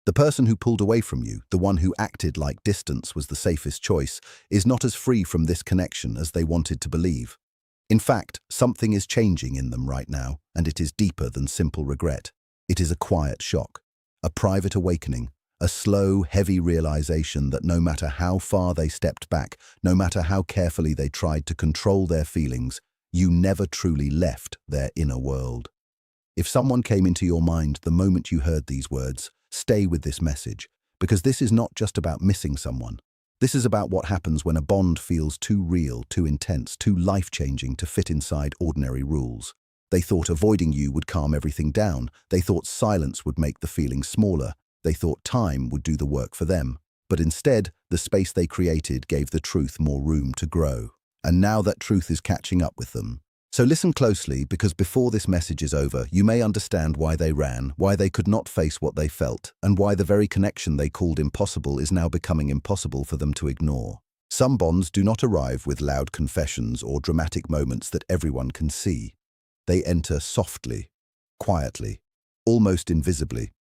The person who pulled away from you, the one who acted like distance was the safest choice, is not as free from this connection as they wanted to believe. In fact, something is changing in them right now, and it is deeper than simple regret. It is a quiet shock, a private awakening, a slow, heavy realization that no matter how far they stepped back, no matter how carefully they tried to control their feelings, you never truly left their inner world. If someone came into your mind the moment you heard these words, stay with this message, because this is not just about missing someone. This is about what happens when a bond feels too real, too intense, too life-changing to fit inside ordinary rules. They thought avoiding you would calm everything down. They thought silence would make the feeling smaller. They thought time would do the work for them. But instead, the space they created gave the truth more room to grow. And now that truth is catching up with them. So listen closely, because before this message is over, you may understand why they ran, why they could not face what they felt, and why the very connection they called impossible is now becoming impossible for them to ignore. Some bonds do not arrive with loud confessions or dramatic moments that everyone can see. They enter softly, quietly, almost invisibly.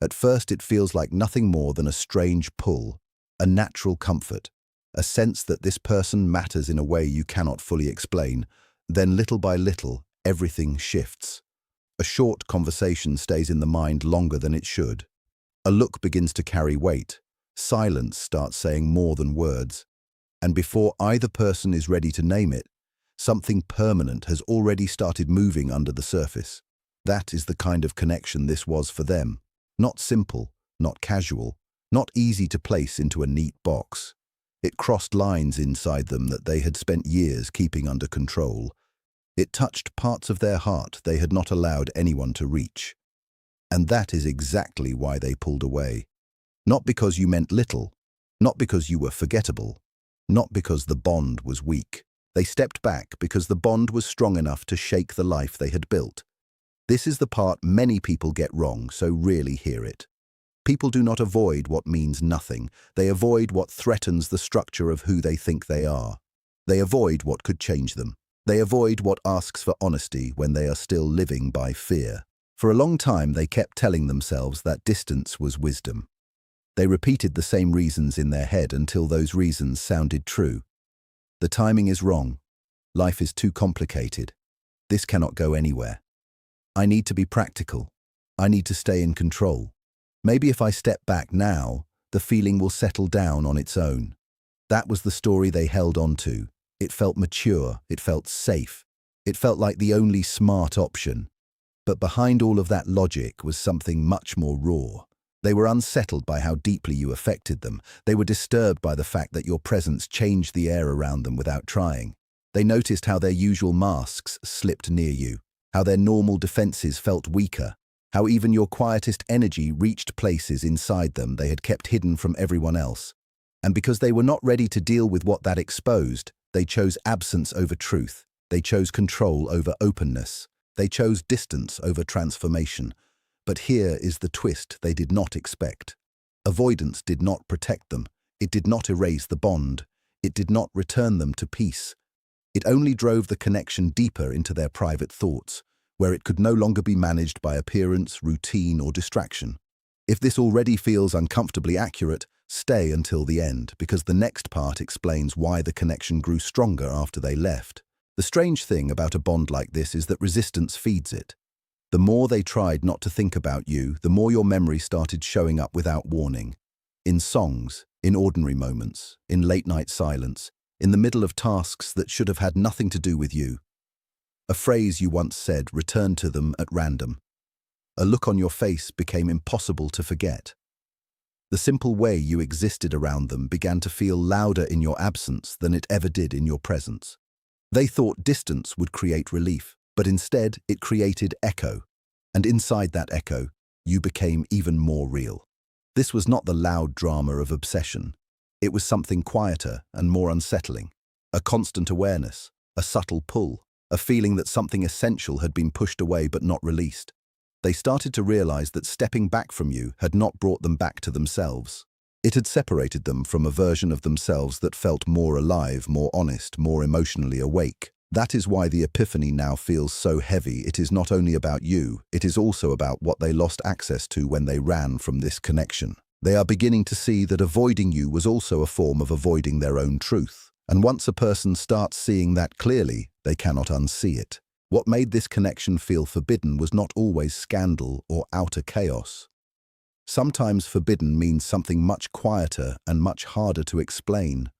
At first it feels like nothing more than a strange pull, a natural comfort, a sense that this person matters in a way you cannot fully explain. Then little by little, everything shifts. A short conversation stays in the mind longer than it should. A look begins to carry weight. Silence starts saying more than words. And before either person is ready to name it, something permanent has already started moving under the surface. That is the kind of connection this was for them. Not simple, not casual, not easy to place into a neat box. It crossed lines inside them that they had spent years keeping under control. It touched parts of their heart they had not allowed anyone to reach. And that is exactly why they pulled away. Not because you meant little, not because you were forgettable, not because the bond was weak. They stepped back because the bond was strong enough to shake the life they had built. This is the part many people get wrong, so really hear it. People do not avoid what means nothing. They avoid what threatens the structure of who they think they are. They avoid what could change them. They avoid what asks for honesty when they are still living by fear. For a long time, they kept telling themselves that distance was wisdom. They repeated the same reasons in their head until those reasons sounded true. The timing is wrong. Life is too complicated. This cannot go anywhere. I need to be practical. I need to stay in control. Maybe if I step back now, the feeling will settle down on its own. That was the story they held on to. It felt mature. It felt safe. It felt like the only smart option. But behind all of that logic was something much more raw. They were unsettled by how deeply you affected them. They were disturbed by the fact that your presence changed the air around them without trying. They noticed how their usual masks slipped near you, how their normal defenses felt weaker, how even your quietest energy reached places inside them they had kept hidden from everyone else. And because they were not ready to deal with what that exposed, they chose absence over truth. They chose control over openness. They chose distance over transformation. But here is the twist they did not expect. Avoidance did not protect them. It did not erase the bond. It did not return them to peace. It only drove the connection deeper into their private thoughts, where it could no longer be managed by appearance, routine, or distraction. If this already feels uncomfortably accurate, stay until the end, because the next part explains why the connection grew stronger after they left. The strange thing about a bond like this is that resistance feeds it. The more they tried not to think about you, the more your memory started showing up without warning. In songs, in ordinary moments, in late-night silence, in the middle of tasks that should have had nothing to do with you. A phrase you once said returned to them at random. A look on your face became impossible to forget. The simple way you existed around them began to feel louder in your absence than it ever did in your presence. They thought distance would create relief, but instead it created echo. And inside that echo, you became even more real. This was not the loud drama of obsession. It was something quieter and more unsettling. A constant awareness, a subtle pull, a feeling that something essential had been pushed away but not released. They started to realize that stepping back from you had not brought them back to themselves. It had separated them from a version of themselves that felt more alive, more honest, more emotionally awake. That is why the epiphany now feels so heavy. It is not only about you, it is also about what they lost access to when they ran from this connection. They are beginning to see that avoiding you was also a form of avoiding their own truth. And once a person starts seeing that clearly, they cannot unsee it. What made this connection feel forbidden was not always scandal or outer chaos. Sometimes forbidden means something much quieter and much harder to explain.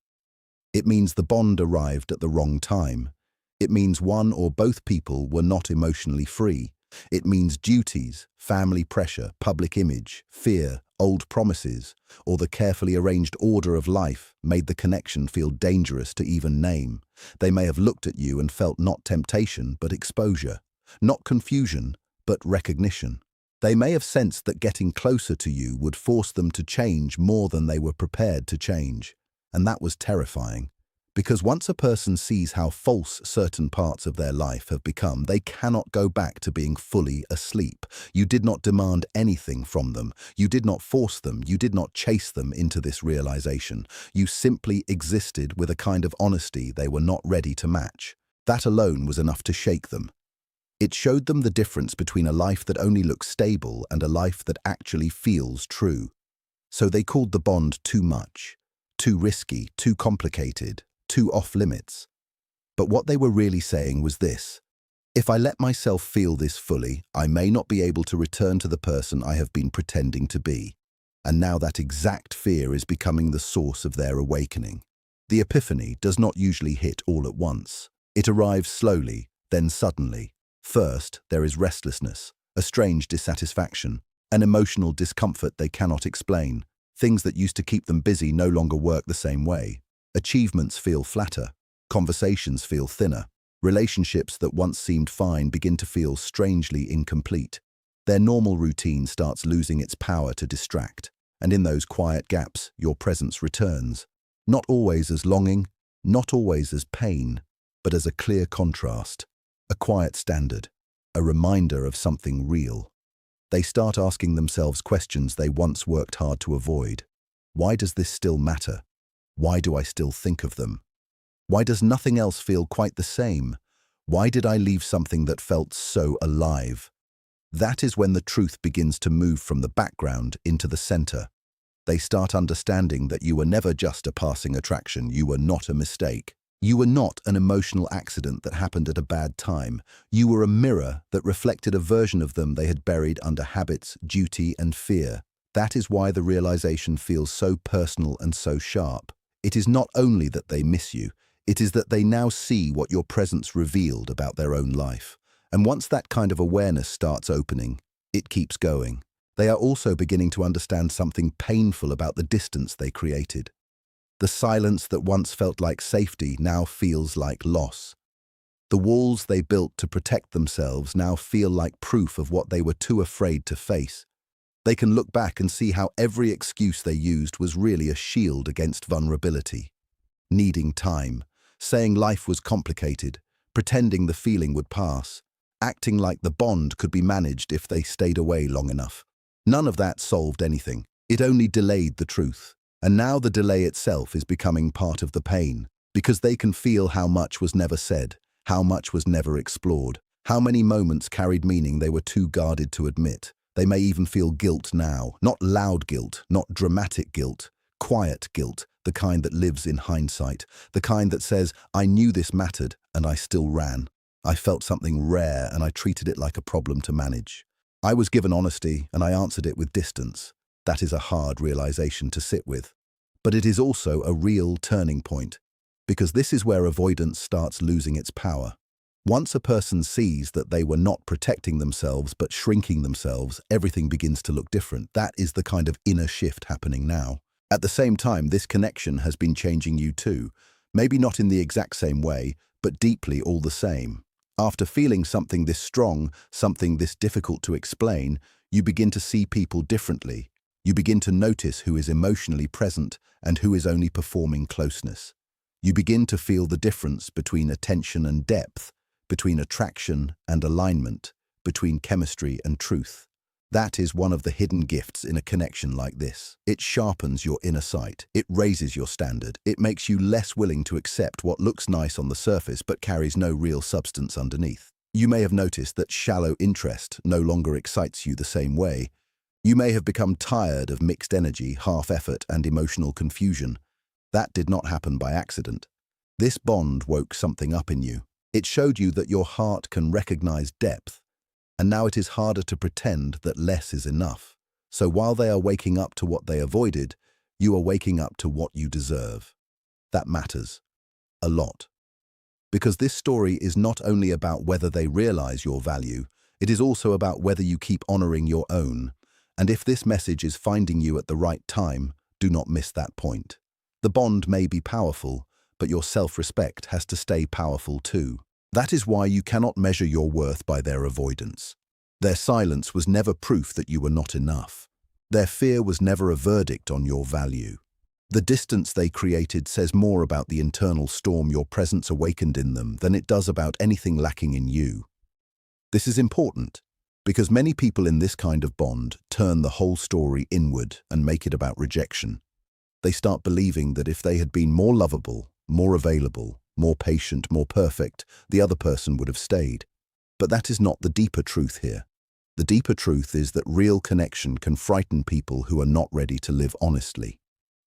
It means the bond arrived at the wrong time. It means one or both people were not emotionally free. It means duties, family pressure, public image, fear, old promises, or the carefully arranged order of life made the connection feel dangerous to even name. They may have looked at you and felt not temptation, but exposure, not confusion, but recognition. They may have sensed that getting closer to you would force them to change more than they were prepared to change. And that was terrifying. Because once a person sees how false certain parts of their life have become, they cannot go back to being fully asleep. You did not demand anything from them. You did not force them. You did not chase them into this realization. You simply existed with a kind of honesty they were not ready to match. That alone was enough to shake them. It showed them the difference between a life that only looks stable and a life that actually feels true. So they called the bond too much, too risky, too complicated, too off-limits. But what they were really saying was this: if I let myself feel this fully, I may not be able to return to the person I have been pretending to be. And now that exact fear is becoming the source of their awakening. The epiphany does not usually hit all at once. It arrives slowly, then suddenly. First, there is restlessness, a strange dissatisfaction, an emotional discomfort they cannot explain. Things that used to keep them busy no longer work the same way. Achievements feel flatter, conversations feel thinner, relationships that once seemed fine begin to feel strangely incomplete. Their normal routine starts losing its power to distract, and in those quiet gaps, your presence returns. Not always as longing, not always as pain, but as a clear contrast, a quiet standard, a reminder of something real. They start asking themselves questions they once worked hard to avoid. Why does this still matter? Why do I still think of them? Why does nothing else feel quite the same? Why did I leave something that felt so alive? That is when the truth begins to move from the background into the center. They start understanding that you were never just a passing attraction. You were not a mistake. You were not an emotional accident that happened at a bad time. You were a mirror that reflected a version of them they had buried under habits, duty, and fear. That is why the realization feels so personal and so sharp. It is not only that they miss you, it is that they now see what your presence revealed about their own life. And once that kind of awareness starts opening, it keeps going. They are also beginning to understand something painful about the distance they created. The silence that once felt like safety now feels like loss. The walls they built to protect themselves now feel like proof of what they were too afraid to face. They can look back and see how every excuse they used was really a shield against vulnerability. Needing time, saying life was complicated, pretending the feeling would pass, acting like the bond could be managed if they stayed away long enough. None of that solved anything. It only delayed the truth. And now the delay itself is becoming part of the pain, because they can feel how much was never said, how much was never explored, how many moments carried meaning they were too guarded to admit. They may even feel guilt now, not loud guilt, not dramatic guilt, quiet guilt, the kind that lives in hindsight, the kind that says, I knew this mattered and I still ran. I felt something rare and I treated it like a problem to manage. I was given honesty and I answered it with distance. That is a hard realization to sit with. But it is also a real turning point, because this is where avoidance starts losing its power. Once a person sees that they were not protecting themselves but shrinking themselves, everything begins to look different. That is the kind of inner shift happening now. At the same time, this connection has been changing you too. Maybe not in the exact same way, but deeply all the same. After feeling something this strong, something this difficult to explain, you begin to see people differently. You begin to notice who is emotionally present and who is only performing closeness. You begin to feel the difference between attention and depth, between attraction and alignment, between chemistry and truth. That is one of the hidden gifts in a connection like this. It sharpens your inner sight. It raises your standard. It makes you less willing to accept what looks nice on the surface but carries no real substance underneath. You may have noticed that shallow interest no longer excites you the same way. You may have become tired of mixed energy, half-effort, and emotional confusion. That did not happen by accident. This bond woke something up in you. It showed you that your heart can recognize depth, and now it is harder to pretend that less is enough. So while they are waking up to what they avoided, you are waking up to what you deserve. That matters a lot. Because this story is not only about whether they realize your value, it is also about whether you keep honoring your own. And if this message is finding you at the right time, do not miss that point. The bond may be powerful, but your self-respect has to stay powerful too. That is why you cannot measure your worth by their avoidance. Their silence was never proof that you were not enough. Their fear was never a verdict on your value. The distance they created says more about the internal storm your presence awakened in them than it does about anything lacking in you. This is important, because many people in this kind of bond turn the whole story inward and make it about rejection. They start believing that if they had been more lovable, more available, more patient, more perfect, the other person would have stayed. But that is not the deeper truth here. The deeper truth is that real connection can frighten people who are not ready to live honestly.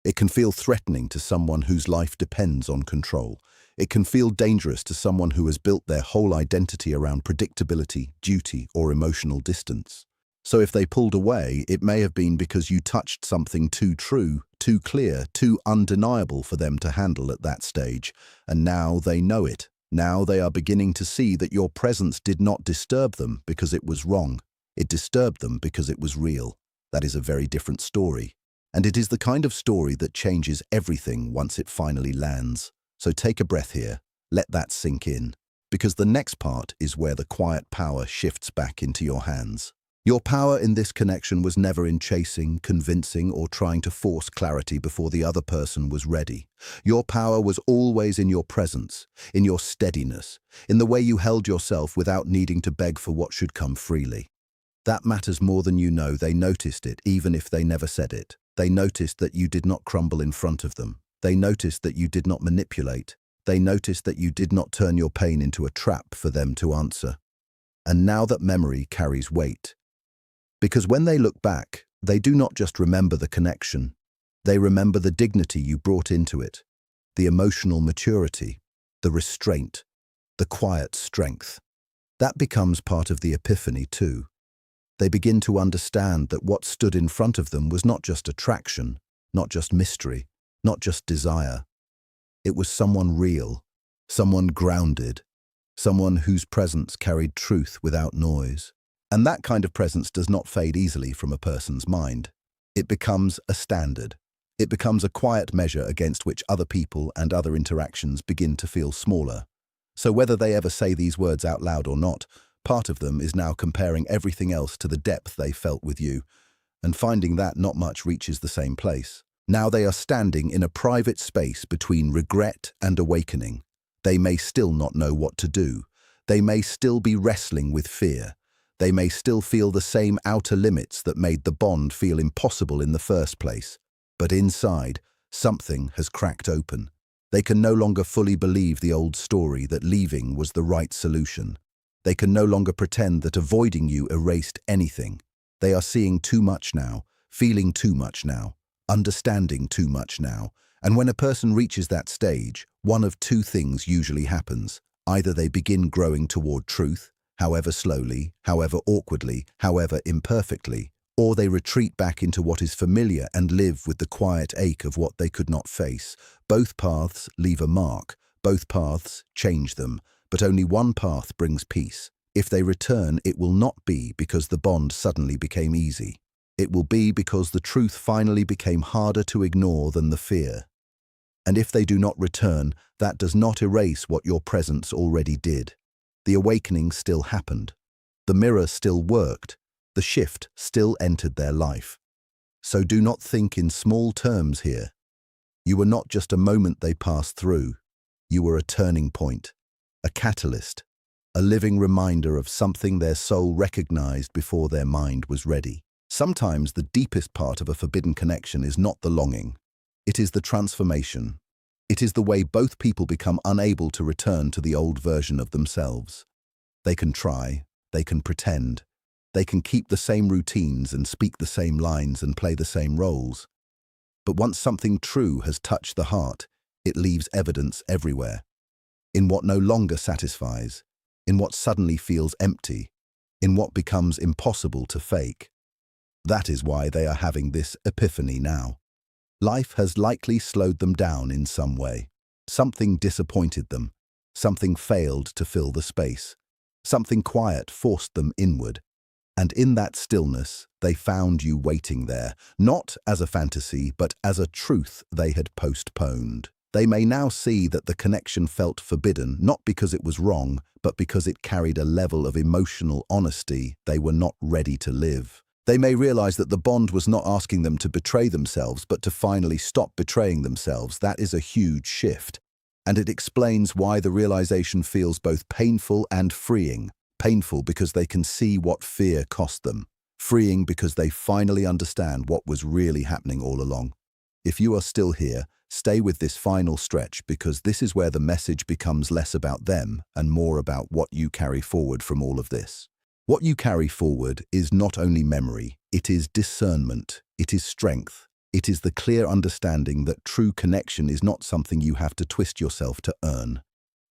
It can feel threatening to someone whose life depends on control. It can feel dangerous to someone who has built their whole identity around predictability, duty, or emotional distance. So if they pulled away, it may have been because you touched something too true, too clear, too undeniable for them to handle at that stage. And now they know it. Now they are beginning to see that your presence did not disturb them because it was wrong. It disturbed them because it was real. That is a very different story. And it is the kind of story that changes everything once it finally lands. So take a breath here. Let that sink in. Because the next part is where the quiet power shifts back into your hands. Your power in this connection was never in chasing, convincing, or trying to force clarity before the other person was ready. Your power was always in your presence, in your steadiness, in the way you held yourself without needing to beg for what should come freely. That matters more than you know. They noticed it, even if they never said it. They noticed that you did not crumble in front of them. They noticed that you did not manipulate. They noticed that you did not turn your pain into a trap for them to answer. And now that memory carries weight. Because when they look back, they do not just remember the connection. They remember the dignity you brought into it, the emotional maturity, the restraint, the quiet strength. That becomes part of the epiphany too. They begin to understand that what stood in front of them was not just attraction, not just mystery, not just desire. It was someone real, someone grounded, someone whose presence carried truth without noise. And that kind of presence does not fade easily from a person's mind. It becomes a standard. It becomes a quiet measure against which other people and other interactions begin to feel smaller. So whether they ever say these words out loud or not, part of them is now comparing everything else to the depth they felt with you, and finding that not much reaches the same place. Now they are standing in a private space between regret and awakening. They may still not know what to do. They may still be wrestling with fear. They may still feel the same outer limits that made the bond feel impossible in the first place. But inside, something has cracked open. They can no longer fully believe the old story that leaving was the right solution. They can no longer pretend that avoiding you erased anything. They are seeing too much now, feeling too much now, understanding too much now. And when a person reaches that stage, one of two things usually happens. Either they begin growing toward truth, however slowly, however awkwardly, however imperfectly, or they retreat back into what is familiar and live with the quiet ache of what they could not face. Both paths leave a mark, both paths change them, but only one path brings peace. If they return, it will not be because the bond suddenly became easy. It will be because the truth finally became harder to ignore than the fear. And if they do not return, that does not erase what your presence already did. The awakening still happened. The mirror still worked. The shift still entered their life. So do not think in small terms here. You were not just a moment they passed through. You were a turning point, a catalyst, a living reminder of something their soul recognized before their mind was ready. Sometimes the deepest part of a forbidden connection is not the longing. It is the transformation. It is the way both people become unable to return to the old version of themselves. They can try, they can pretend, they can keep the same routines and speak the same lines and play the same roles. But once something true has touched the heart, it leaves evidence everywhere. In what no longer satisfies, in what suddenly feels empty, in what becomes impossible to fake. That is why they are having this epiphany now. Life has likely slowed them down in some way. Something disappointed them. Something failed to fill the space. Something quiet forced them inward. And in that stillness, they found you waiting there, not as a fantasy, but as a truth they had postponed. They may now see that the connection felt forbidden, not because it was wrong, but because it carried a level of emotional honesty they were not ready to live. They may realize that the bond was not asking them to betray themselves, but to finally stop betraying themselves. That is a huge shift. And it explains why the realization feels both painful and freeing. Painful because they can see what fear cost them. Freeing because they finally understand what was really happening all along. If you are still here, stay with this final stretch, because this is where the message becomes less about them and more about what you carry forward from all of this. What you carry forward is not only memory, it is discernment, it is strength, it is the clear understanding that true connection is not something you have to twist yourself to earn.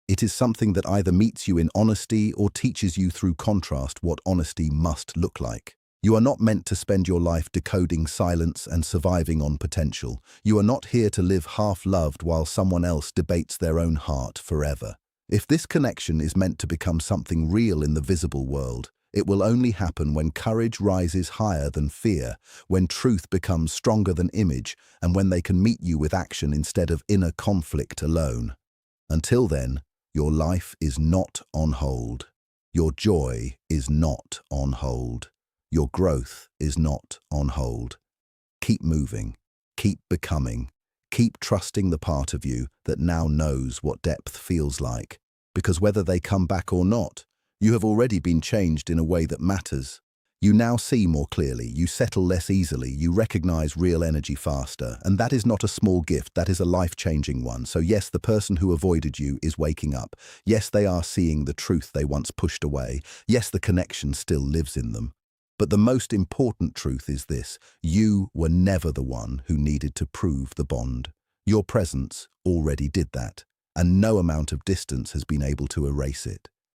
It is something that either meets you in honesty or teaches you through contrast what honesty must look like. You are not meant to spend your life decoding silence and surviving on potential. You are not here to live half-loved while someone else debates their own heart forever. If this connection is meant to become something real in the visible world, it will only happen when courage rises higher than fear, when truth becomes stronger than image, and when they can meet you with action instead of inner conflict alone. Until then, your life is not on hold. Your joy is not on hold. Your growth is not on hold. Keep moving, keep becoming, keep trusting the part of you that now knows what depth feels like, because whether they come back or not, you have already been changed in a way that matters. You now see more clearly, you settle less easily, you recognize real energy faster, and that is not a small gift, that is a life-changing one. So yes, the person who avoided you is waking up. Yes, they are seeing the truth they once pushed away. Yes, the connection still lives in them. But the most important truth is this: you were never the one who needed to prove the bond. Your presence already did that, and no amount of distance has been able to erase it.